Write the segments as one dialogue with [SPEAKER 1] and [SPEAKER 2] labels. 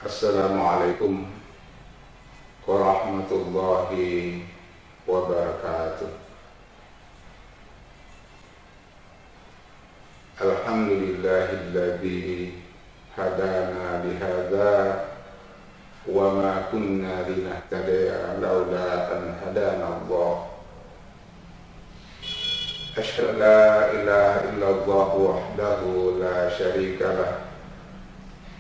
[SPEAKER 1] Assalamualaikum warahmatullahi wabarakatuh. Alhamdulillahilladzi hadana lihadza wa ma kunna linahtadiya laula an hadana Allah. Asyhadu an la ilaha illallah wahdahu la syarika lah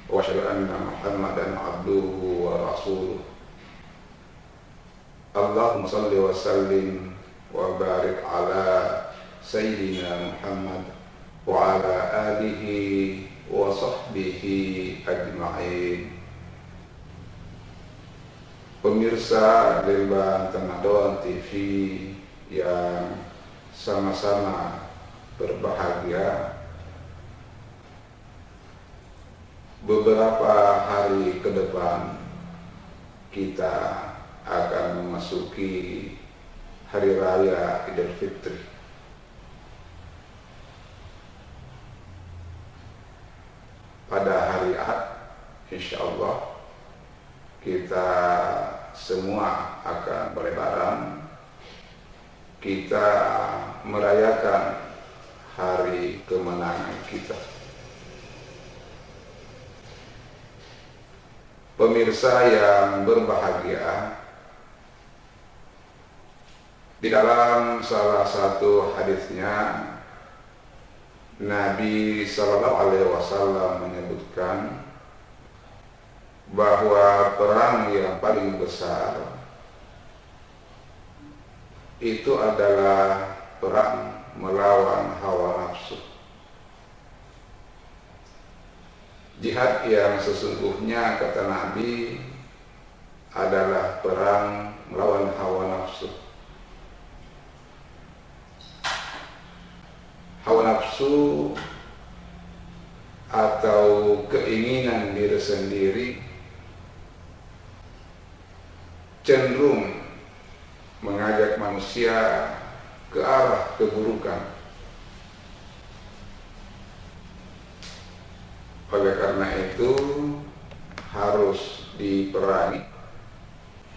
[SPEAKER 1] wa asyhadu anna Muhammadan abduhu wa rasuluh. Allahumma salli wa sallim wa barik ala sayyidina Muhammad wa ala alihi wa sahbihi ajma'in. Pemirsa Lembang Tanadoan TV yang sama-sama berbahagia, beberapa hari ke depan kita akan memasuki Hari Raya Idul Fitri. Pada hari Ahad, insya Allah kita semua akan berlebaran. Kita merayakan hari kemenangan kita. Pemirsa yang berbahagia, di dalam salah satu hadisnya Nabi SAW menyebutkan bahwa perang yang paling besar itu adalah perang melawan hawa nafsu. Jihad yang sesungguhnya, kata Nabi, adalah perang melawan hawa nafsu. Hawa nafsu atau keinginan diri sendiri cenderung mengajak manusia ke arah keburukan. Oleh karena itu harus diperangi,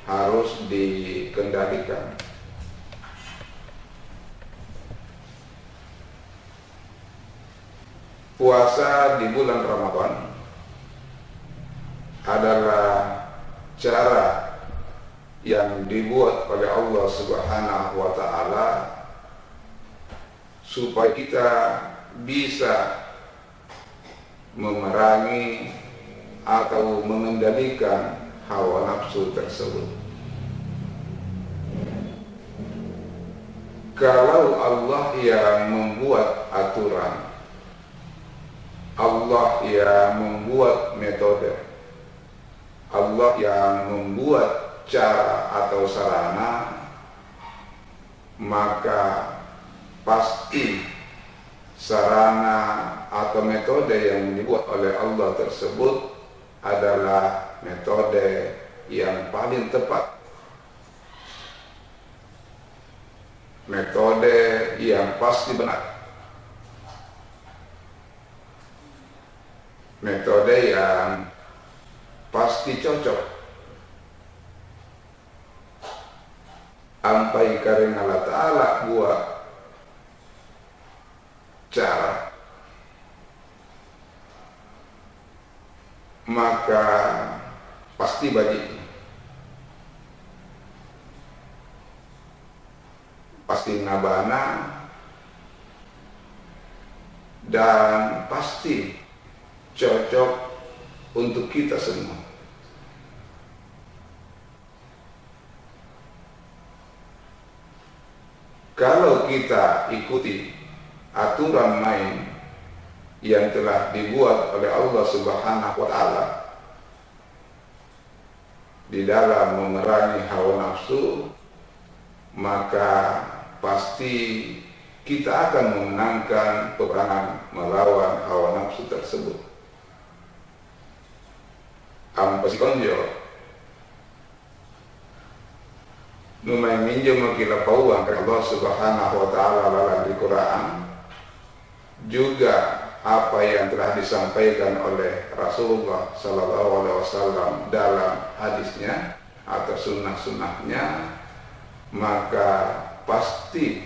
[SPEAKER 1] harus dikendalikan. Puasa di bulan Ramadan adalah cara yang dibuat oleh Allah Subhanahu wa Ta'ala supaya kita bisa memerangi atau mengendalikan hawa nafsu tersebut. Kalau Allah yang membuat aturan, Allah yang membuat metode, Allah yang membuat cara atau sarana, maka pasti sarana atau metode yang dibuat oleh Allah tersebut adalah metode yang paling tepat, metode yang pasti benar, metode yang pasti cocok. Ampai kareng Allah Ta'ala buat cara, maka pasti bagi, pasti ngabana, dan pasti cocok untuk kita semua. Kalau kita ikuti aturan main yang telah dibuat oleh Allah Subhanahu wa Ta'ala di dalam memerangi hawa nafsu, maka pasti kita akan memenangkan peperangan melawan hawa nafsu tersebut. pasikonjo numay minjo makila pauang ke Allah Subhanahu wa ta'ala dalam di Quran, juga apa yang telah disampaikan oleh Rasulullah sallallahu alaihi wasallam dalam hadisnya atau sunnah-sunnahnya, maka pasti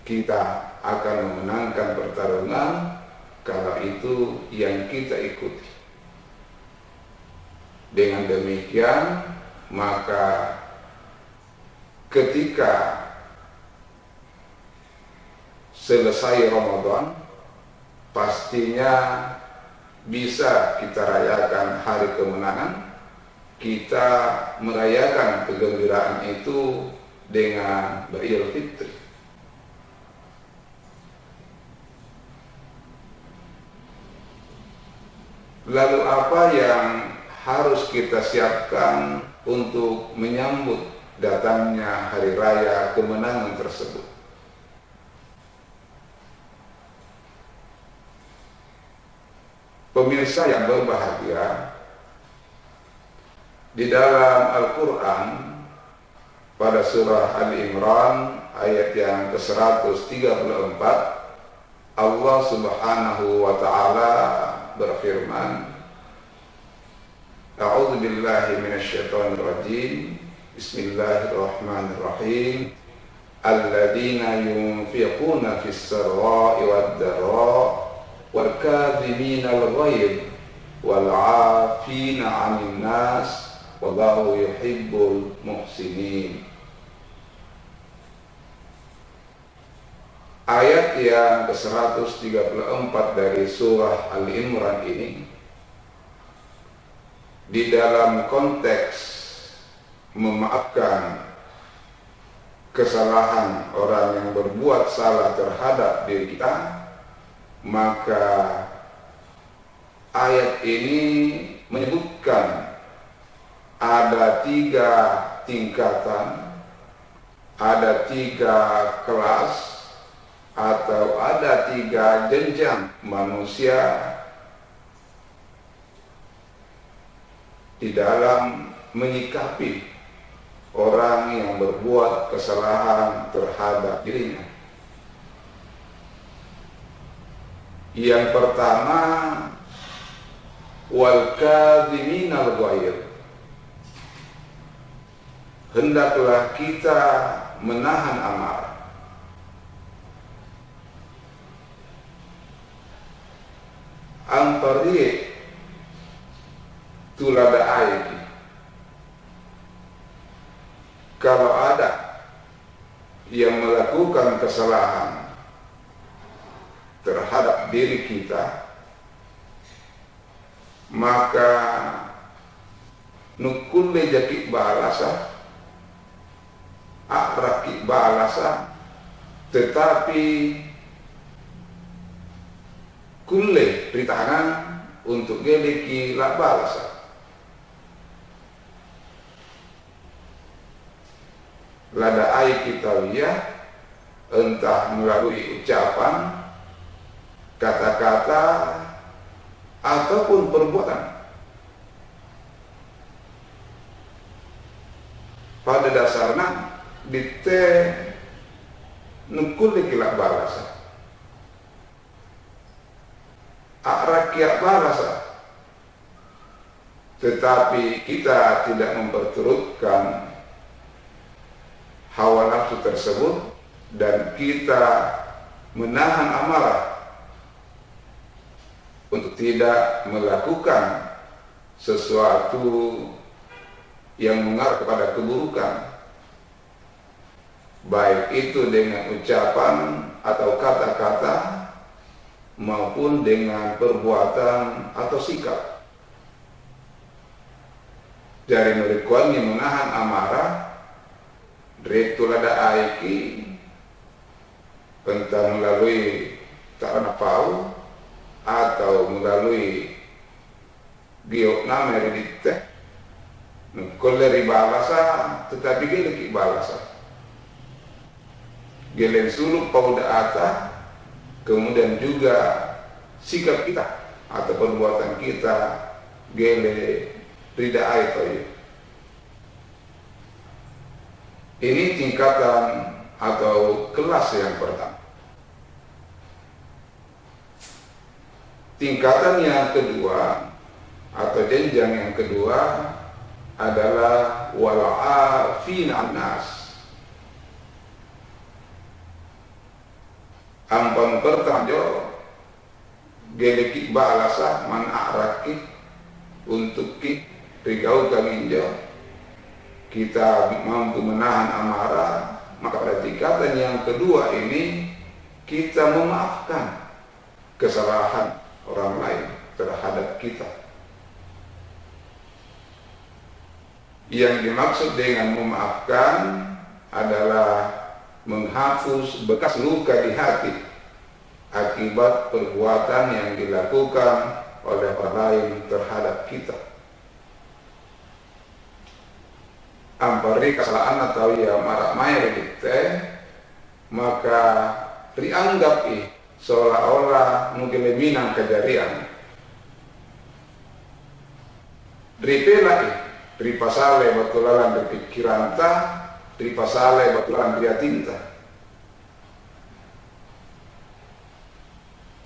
[SPEAKER 1] kita akan memenangkan pertarungan kalau itu yang kita ikuti. Dengan demikian, maka ketika selesai Ramadan, pastinya bisa kita rayakan hari kemenangan. Kita merayakan kegembiraan itu dengan beridul fitri. Lalu apa yang harus kita siapkan untuk menyambut datangnya hari raya kemenangan tersebut? Pemirsa yang berbahagia, di dalam Al-Quran pada surah Al-Imran ayat yang ke-134, Allah Subhanahu wa ta'ala berfirman, A'udzu billahi minasyaitonir rajim. Bismillahirrahmanirrahim. Alladzina yunfiquna fis sarra'i wad-dharra'i wal kadhiminal ghaidh wal 'afina 'anil nas wallahu yuhibbul muhsinin. Ayat yang ke-134 dari surah Al-Imran ini di dalam konteks memaafkan kesalahan orang yang berbuat salah terhadap diri kita, maka ayat ini menyebutkan ada 3 tingkatan, ada 3 kelas, atau ada 3 jenjang manusia di dalam menyikapi orang yang berbuat kesalahan terhadap dirinya. Yang pertama, wal kadhiminal ghaidh. Hendaklah kita menahan amarah. Antari tulada ayat. Kalau ada yang melakukan kesalahan terhadap diri kita, maka nukulle jakik balasa, akrakik balasa, tetapi kulle ritahanan untuk geleki la balasa. Lada ai kitawiyah, entah melalui ucapan, kata-kata, ataupun perbuatan. Pada dasarnya dite nukul dikilak balasa, akrakiak balasa, tetapi kita tidak memperturutkan hawa nafsu tersebut dan kita menahan amarah untuk tidak melakukan sesuatu yang mengarah kepada keburukan, baik itu dengan ucapan atau kata-kata maupun dengan perbuatan atau sikap. Dari merikuannya menahan amarah, retulada aiki, entah melalui tak pau atau melalui giok nama redite, koleri balasa, tetapi geleki balasa, gelen suluk pauda ata, kemudian juga sikap kita atau perbuatan kita gele ridai thayyib. Ini tingkatan atau kelas yang pertama. Tingkatan yang kedua atau jenjang yang kedua adalah wal'afina nas. Ampun pertanjo gelekik balasah man a'rakik untuk kik rigau kaminjo kita mampu menahan amarah, maka pada tingkatan yang kedua ini kita memaafkan kesalahan orang lain terhadap kita. Yang dimaksud dengan memaafkan adalah menghapus bekas luka di hati akibat perbuatan yang dilakukan oleh orang lain terhadap kita. Ampari kesalahan atau ya marak mayar kita, maka dianggap seolah-olah mungkin minang kejadian. Ripela dari pasale batulalan dari pikiran ta, dari pasale batulalan dia tinta.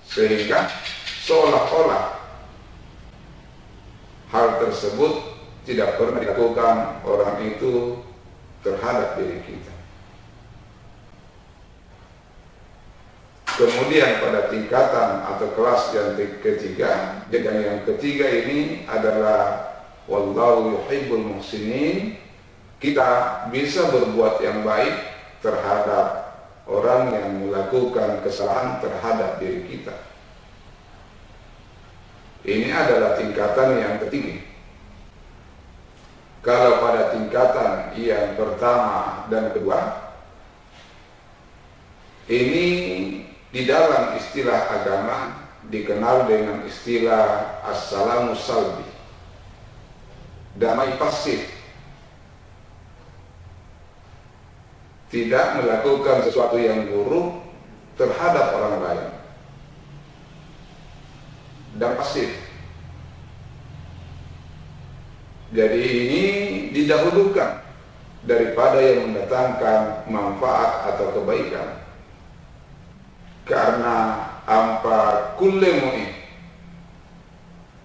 [SPEAKER 1] Sehingga seolah-olah hal tersebut tidak pernah dilakukan orang itu terhadap diri kita. Kemudian pada tingkatan atau kelas yang ketiga, jenjang yang ketiga ini adalah wallahu yuhibbul muhsinin. Kita bisa berbuat yang baik terhadap orang yang melakukan kesalahan terhadap diri kita. Ini adalah tingkatan yang ketiga. Kalau pada tingkatan yang pertama dan kedua, ini di dalam istilah agama dikenal dengan istilah as-salamu salbi, damai pasif, tidak melakukan sesuatu yang buruk terhadap orang lain, dan pasif. Jadi ini didahulukan daripada yang mendatangkan manfaat atau kebaikan, karena ampa kulle mu'i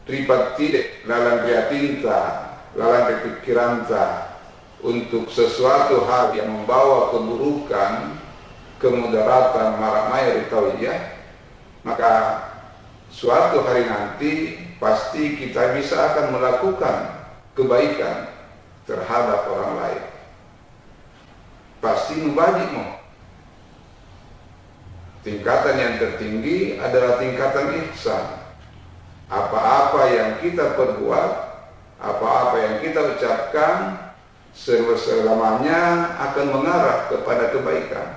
[SPEAKER 1] ripat tidak lalang dia tinta, lalang pikiranta untuk sesuatu hal yang membawa keburukan, kemudaratan, marak mayar tawiyah, maka suatu hari nanti pasti kita bisa akan melakukan kebaikan terhadap orang lain. Pasti mubajikmu. Tingkatan yang tertinggi adalah tingkatan ihsan. Apa-apa yang kita perbuat, apa-apa yang kita ucapkan, selamanya akan mengarah kepada kebaikan.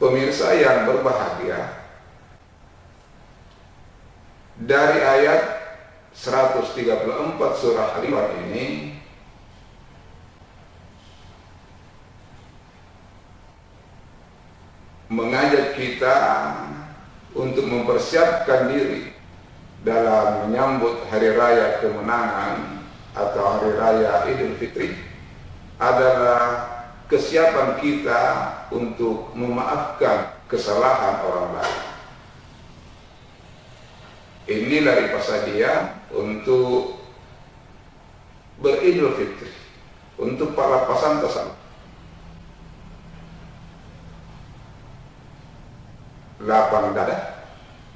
[SPEAKER 1] Pemirsa yang berbahagia, dari ayat 134 surah Al-Imran ini mengajak kita untuk mempersiapkan diri dalam menyambut hari raya kemenangan atau hari raya Idul Fitri, adalah kesiapan kita untuk memaafkan kesalahan orang lain. Inilah ripasa dia untuk beridul fitri, untuk para pasan tasawuf. Lapang dada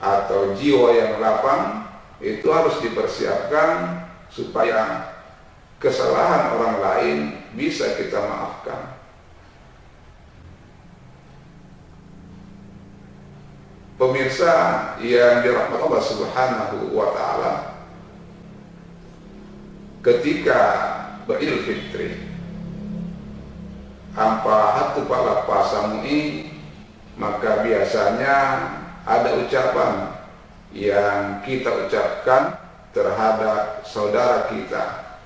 [SPEAKER 1] atau jiwa yang lapang itu harus dipersiapkan supaya kesalahan orang lain bisa kita maafkan. Pemirsa yang dirahmati Allah Subhanahu wa Ta'ala, ketika beridul fitri, ampa hatu pala pasamui, maka biasanya ada ucapan yang kita ucapkan terhadap saudara kita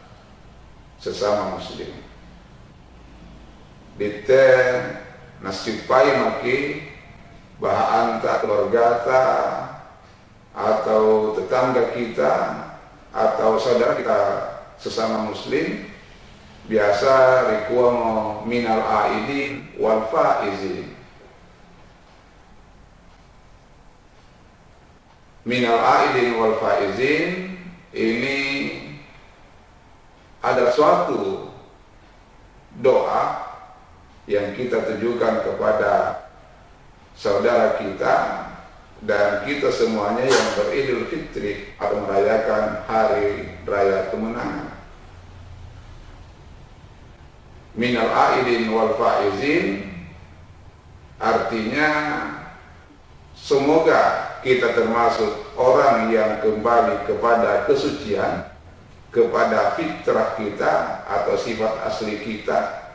[SPEAKER 1] sesama muslim. Dite nasipai maki bahan tak keluarga ta atau tetangga kita atau saudara kita sesama muslim, biasa rikuamo minal aidin wal faizin. Minal aidin wal faizin ini ada suatu doa yang kita tujukan kepada saudara kita dan kita semuanya yang beridul fitri atau merayakan hari raya kemenangan. Minal aidin wal faizin artinya semoga kita termasuk orang yang kembali kepada kesucian, kepada fitrah kita atau sifat asli kita.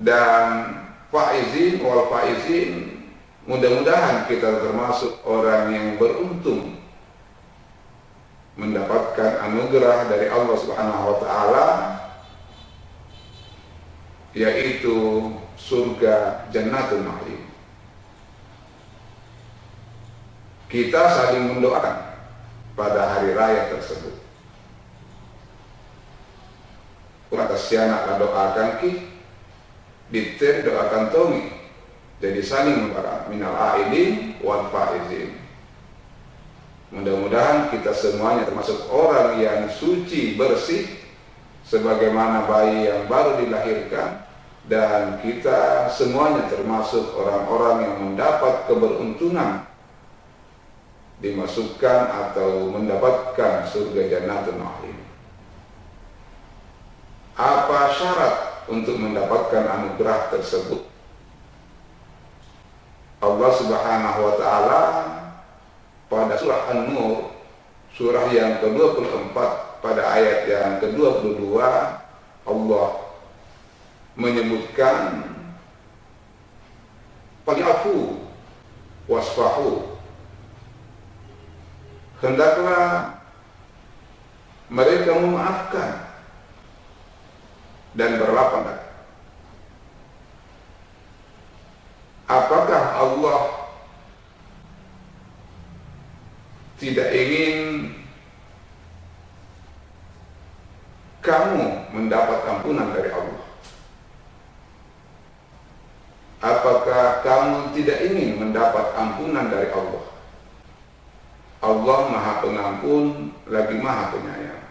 [SPEAKER 1] Dan faizin wal faizin, mudah-mudahan kita termasuk orang yang beruntung mendapatkan anugerah dari Allah Subhanahu wa taala, yaitu surga Jannatul Ma'lim. Kita saling mendoakan pada hari raya tersebut. Atas sianak doakan ki, diter doakan tongi. Jadi saling mendoakan minal aidin wal faizin. Mudah-mudahan kita semuanya termasuk orang yang suci bersih, sebagaimana bayi yang baru dilahirkan, dan kita semuanya termasuk orang-orang yang mendapat keberuntungan dimasukkan atau mendapatkan surga Jannatul Ma'lim. Apa syarat untuk mendapatkan anugerah tersebut? Allah Subhanahu wa taala pada surah An-Nur, surah yang ke-24 pada ayat yang ke-22, Allah menyebutkan fa'fu wasfahu, hendaklah mereka memaafkan dan berlapang dada. Apakah Allah tidak ingin kamu mendapat ampunan dari Allah? Apakah kamu tidak ingin mendapat ampunan dari Allah? Allah Maha Pengampun lagi Maha Penyayang.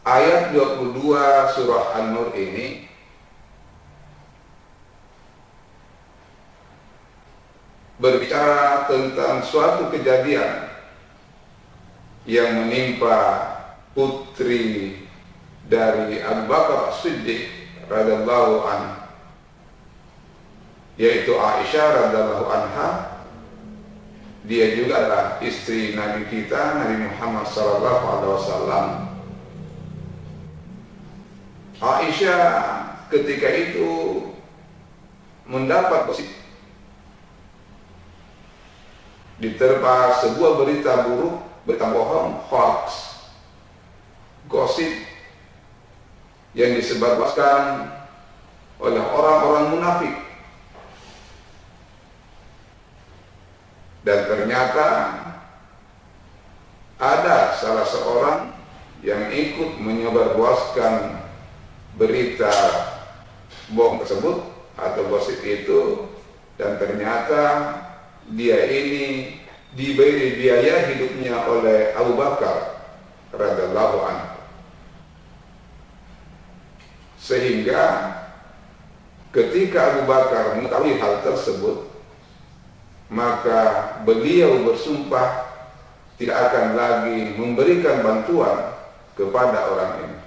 [SPEAKER 1] Ayat 22 surah An-Nur ini berbicara tentang suatu kejadian yang menimpa putri dari Abu Bakar As-Siddiq radhiyallahu anhu, yaitu Aisyah radhiyallahu anha. Dia juga adalah istri Nabi kita, Nabi Muhammad sallallahu alaihi wasallam. Aisyah ketika itu mendapat diterpa sebuah berita buruk, berita bohong, hoax, gosip yang disebarluaskan oleh orang-orang munafik. Dan ternyata ada salah seorang yang ikut menyebarluaskan berita bohong tersebut atau gosip itu, dan ternyata dia ini diberi biaya hidupnya oleh Abu Bakar radhiyallahu anhu. Sehingga ketika Abu Bakar mengetahui hal tersebut, maka beliau bersumpah tidak akan lagi memberikan bantuan kepada orang ini.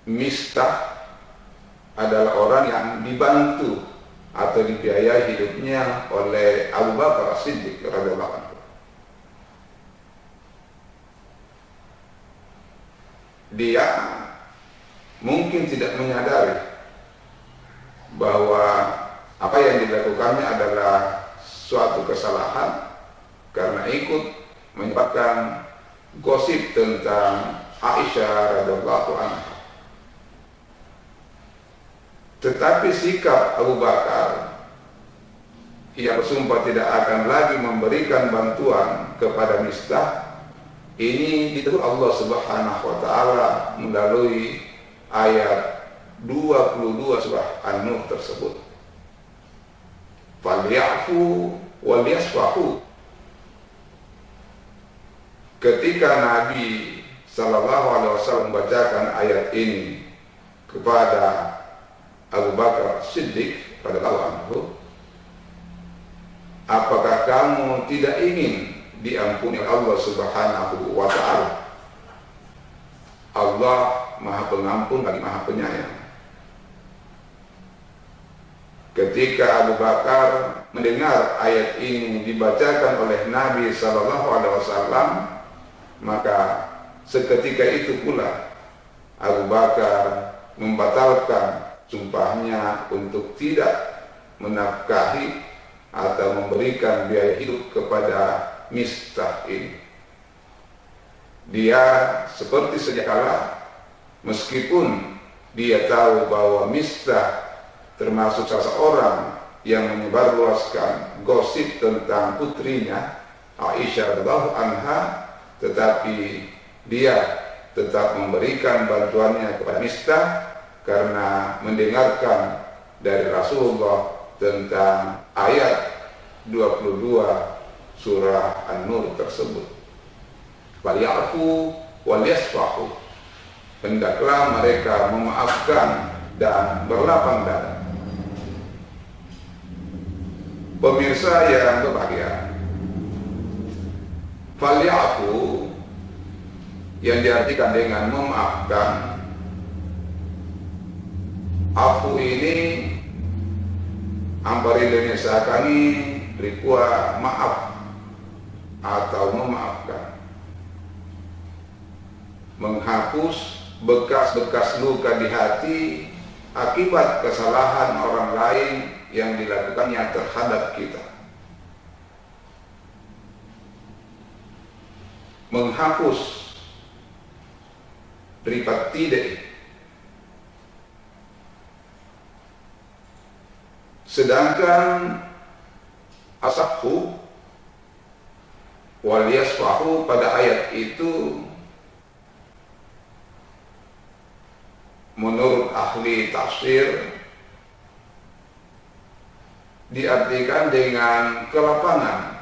[SPEAKER 1] Mistah adalah orang yang dibantu atau dibiayai hidupnya oleh Abu Bakar As-Siddiq radhiyallahu anhu. Dia mungkin tidak menyadari bahwa apa yang dilakukannya adalah suatu kesalahan karena ikut menyebabkan gosip tentang Aisyah radhiyallahu anha. Tetapi sikap Abu Bakar yang bersumpah tidak akan lagi memberikan bantuan kepada Mistah, ini ditegur Allah Subhanahu wa taala melalui ayat 22 surah An-Nur tersebut. Falyafu wal yasfahu. Ketika Nabi sallallahu alaihi wasallam membacakan ayat ini kepada Abu Bakar Siddiq radhiyallahu anhu, apakah kamu tidak ingin diampuni Allah Subhanahu wa taala? Allah Maha Pengampun lagi Maha Penyayang. Ketika Abu Bakar mendengar ayat ini dibacakan oleh Nabi sallallahu alaihi wasallam, maka seketika itu pula Abu Bakar membatalkan sumpahnya untuk tidak menafkahi atau memberikan biaya hidup kepada Mistah ini. Dia seperti sedia kala, meskipun dia tahu bahwa Mistah termasuk salah seorang yang menyebarluaskan gosip tentang putrinya Aisyah radhiyallahu anha, tetapi dia tetap memberikan bantuannya kepada Mistah karena mendengarkan dari Rasulullah tentang ayat 22 surah An-Nur tersebut. Falyafu wal yasfahu. Hendaklah mereka memaafkan dan berlapang dada. Pemirsa yang berbahagia, falyafu yang diartikan dengan memaafkan. Afu ini ampari Indonesia kami rikua maaf atau memaafkan, menghapus bekas-bekas luka di hati akibat kesalahan orang lain yang dilakukannya terhadap kita. Menghapus ripat tidak. Sedangkan asahhu wal yasfahu pada ayat itu menurut ahli tafsir diartikan dengan kelapangan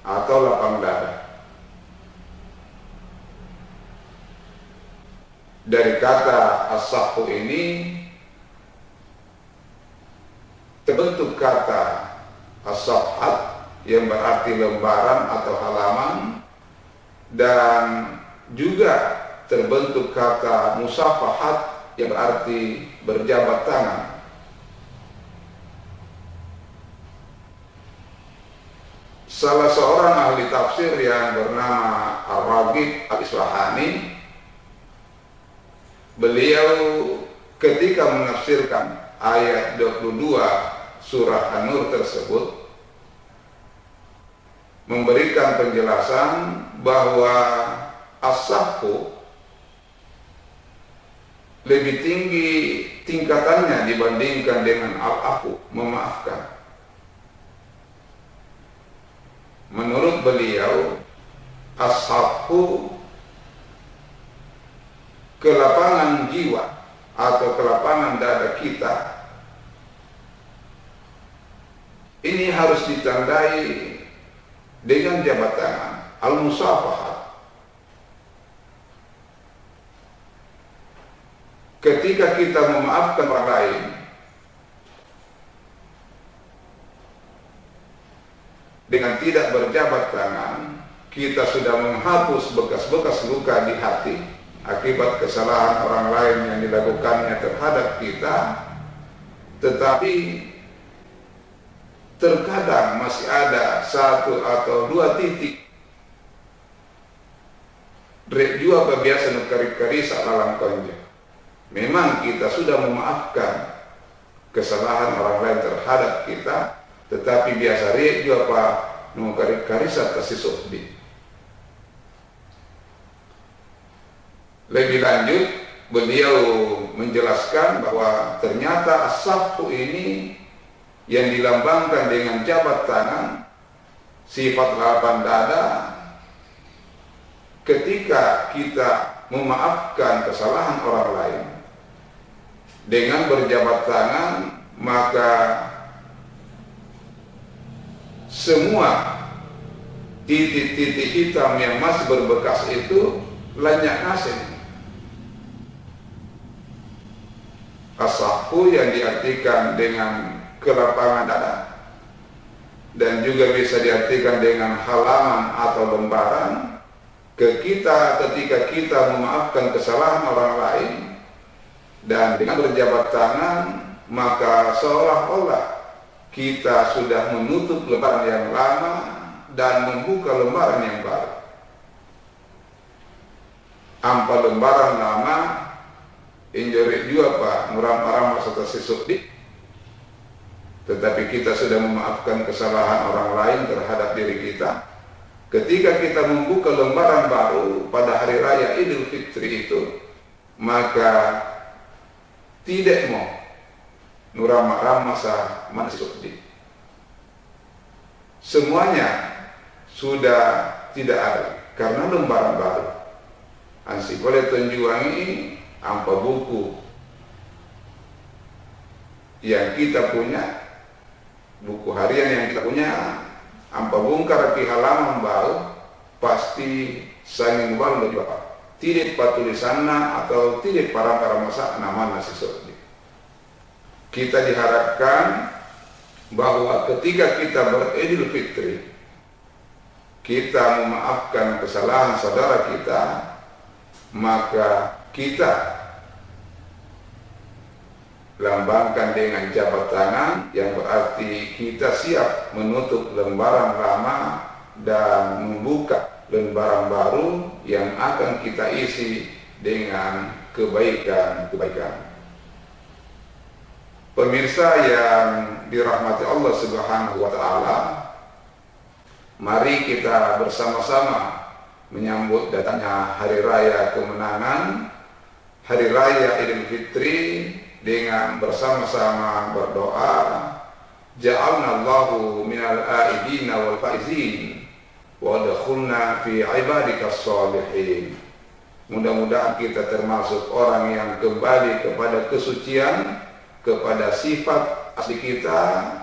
[SPEAKER 1] atau lapang dada. Dari kata as-sahhu ini terbentuk kata as-safhat yang berarti lembaran atau halaman, dan juga terbentuk kata musafahat yang berarti berjabat tangan. Salah seorang ahli tafsir yang bernama Ar-Raghib Al-Isfahani, beliau ketika menafsirkan ayat 22 surah An-Nur tersebut memberikan penjelasan bahwa as-safhu lebih tinggi tingkatannya dibandingkan dengan al-afu, memaafkan. Menurut beliau, as-safhu kelapangan jiwa atau kelapangan dada kita ini harus ditandai dengan jabat tangan, al-musafahat. Ketika kita memaafkan orang lain, dengan tidak berjabat tangan, kita sudah menghapus bekas-bekas luka di hati akibat kesalahan orang lain yang dilakukannya terhadap kita. Tetapi terkadang masih ada satu atau dua titik rek jua biasa nukari-kari salah konja. Memang kita sudah memaafkan kesalahan orang lain terhadap kita, tetapi biasa rek jua pak nukari-kari saat sisukdi. Lebih lanjut, beliau menjelaskan bahwa ternyata as-safhu ini yang dilambangkan dengan jabat tangan, sifat lapang dada. Ketika kita memaafkan kesalahan orang lain dengan berjabat tangan, maka semua titik-titik hitam yang masih berbekas itu lenyap nasib. As-safhu yang diartikan dengan kelapangan dada dan juga bisa diartikan dengan halaman atau lembaran ketika kita memaafkan kesalahan orang lain dan dengan berjabat tangan, maka seolah-olah kita sudah menutup lembaran yang lama dan membuka lembaran yang baru. Ampa lembaran lama injori juga Pak nuram-aram serta sisukdi, tetapi kita sudah memaafkan kesalahan orang lain terhadap diri kita. Ketika kita membuka lembaran baru pada hari raya Idul Fitri itu, maka tidak mau nuram-aram masa masukdi. Semuanya sudah tidak ada karena lembaran baru. Ansi boleh tunjuangi ampa buku yang kita punya, buku harian yang kita punya, ampa bungkar di halaman baru pasti sangin baru juga tidak patulisanna atau tidak para masa nama nasi sodi. Kita diharapkan bahwa ketika kita beridul fitri, kita memaafkan kesalahan saudara kita, maka kita lambangkan dengan jabat tangan yang berarti kita siap menutup lembaran lama dan membuka lembaran baru yang akan kita isi dengan kebaikan-kebaikan. Pemirsa yang dirahmati Allah Subhanahu wa taala, mari kita bersama-sama menyambut datangnya hari raya kemenangan, hari raya Idul Fitri, dengan bersama-sama berdoa, ja'alna Allahu minal aidina wal faizin wa adkhulna fi ibadikas sholihin. Mudah-mudahan kita termasuk orang yang kembali kepada kesucian, kepada sifat asli kita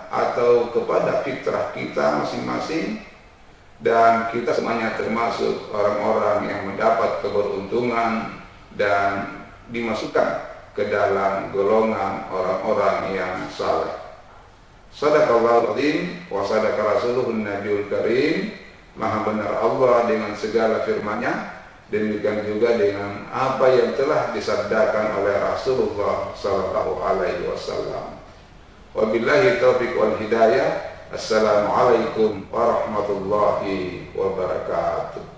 [SPEAKER 1] atau kepada fitrah kita masing-masing, dan kita semuanya termasuk orang-orang yang mendapat keberuntungan dan dimasukkan ke dalam golongan orang-orang yang saleh. Sadaqallahul azim wa sadaqa rasuluhun nabiyul karim. Maha benar Allah dengan segala firman-Nya, demikian juga dengan apa yang telah disabdakan oleh Rasulullah sallallahu alaihi wasallam. Wabillahi taufiq wal hidayah. Assalamualaikum warahmatullahi wabarakatuh.